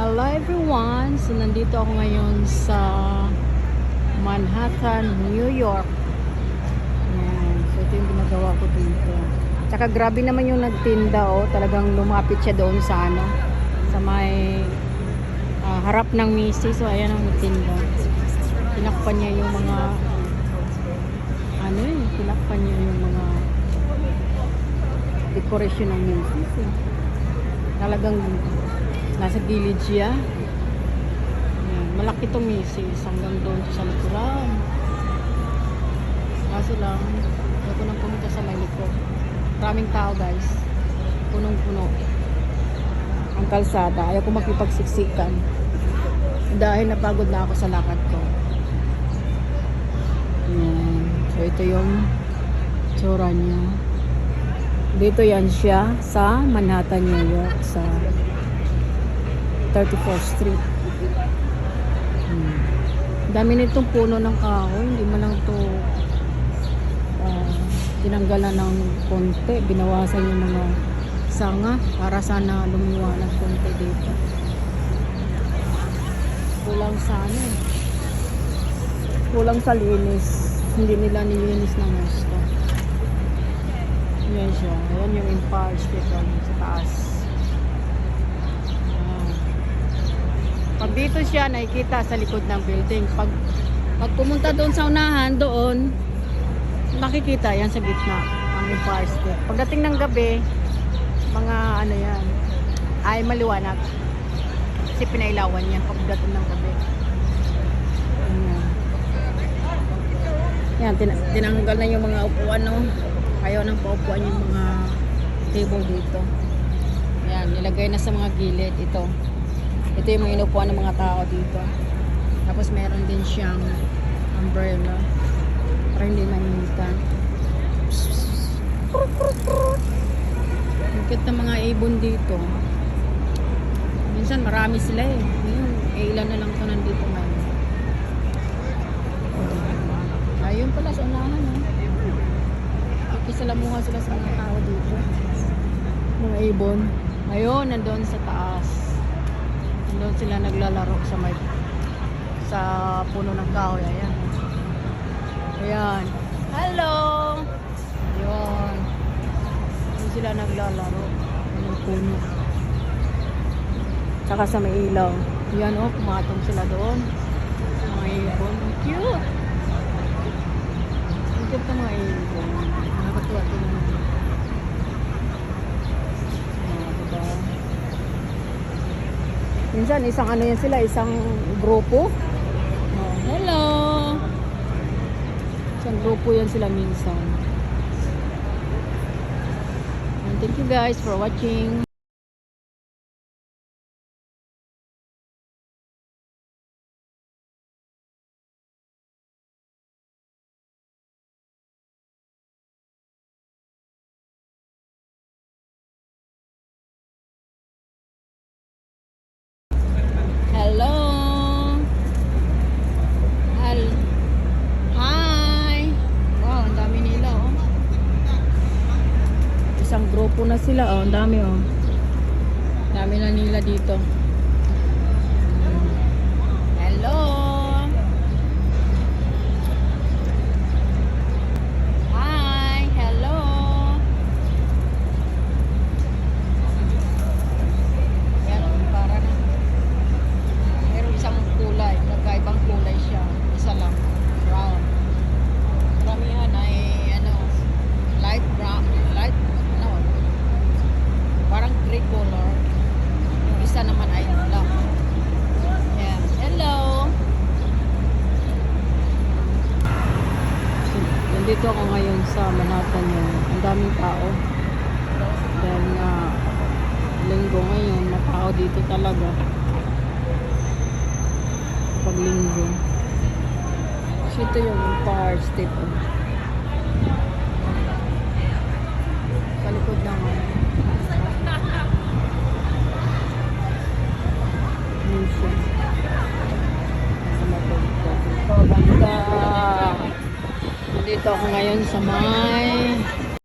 Hello everyone! So nandito ako ngayon sa Manhattan, New York. Ayan. So ito yung ginagawa ko dito. Tsaka grabe naman yung nagtinda, oh. Talagang lumapit siya doon sa ano, sa may harap ng Macy's. So ayan ang nagtinda. Tinakpan niya yung mga tinakpan niya yung mga decoration ng Macy's. Talagang nasa gilid siya. Ayan. Malaki itong Macy's hanggang doon sa likuran. Kaso lang, ayaw ko nang pumunta sa may likod. Maraming tao guys. Punong-puno. Ang kalsada. Ayaw ko makipagsiksikan. Dahil napagod na ako sa lakad ko. Ayan. So ito yung tsura niya. Dito yan siya sa Manhattan, New York. Sa 34th Street. Dami nitong puno ng kahoy. Hindi man lang ito tinanggalan ng konti. Binawasan yung mga sanga para sana lumiwanag konti dito. Kulang sa kulang sa linis. Hindi nila nilinis ng gusto. Yan siya. Ayan yung Empire State sa taas. Pag dito siya nakikita sa likod ng building. Pag pumunta doon sa unahan, doon makikita yan sa gitna ang Empire State. Pagdating ng gabi, mga yan ay maliwanag. Kasi pinailawan yan pagdating ng gabi. Yan, tinanggal na yung mga upuan, no? Ayaw nang paupuan yung mga table dito. Yan, nilagay na sa mga gilid ito. Ito yung mga inupuan ng mga tao dito. Tapos meron din siyang umbrella para hindi mainitan. Higit na mga ibon dito. Minsan marami sila eh. Ngayon, ilan na lang ito nandito ngayon. Ayun pala sa unahan eh. Kisalamuha sila sa mga tao dito. Mga ibon. Ayun, nandun sa taas. Nandun sila naglalaro sa puno ng kahoy. Ayan. Ayan. Hello! Ayan. Nandun sila naglalaro. Ng puno. Tsaka sa may ilaw. Ayan, oh, pumatong sila doon. Mga ibon. Cute! Ang cute ng mga ibon. Nakakatuwa ito naman. Minsan isang yan sila, isang grupo. Oh, hello. Isang grupo yan sila minsan. And thank you guys for watching. Hello. Hi. Wow, ang dami nila, oh. Isang grupo na sila, oh. Ang dami, oh. Dami na nila dito. Hello. Hi. Hello. Yan, para na. Isang kulay, nagkaibang kulay siya. Isa lang, brown. Karamihan ay light brown, parang gray color. Yung isa naman ay black. Yeah. Hello. So, nandito ako ngayon sa Manhattan yun. Ang daming tao. Dahil nga linggo ngayon, matao dito talaga. Paglinggo. So ito yung Empire State. Sa likod naman. Mission. Sa matulog. So, banda. Nandito ako ngayon sa may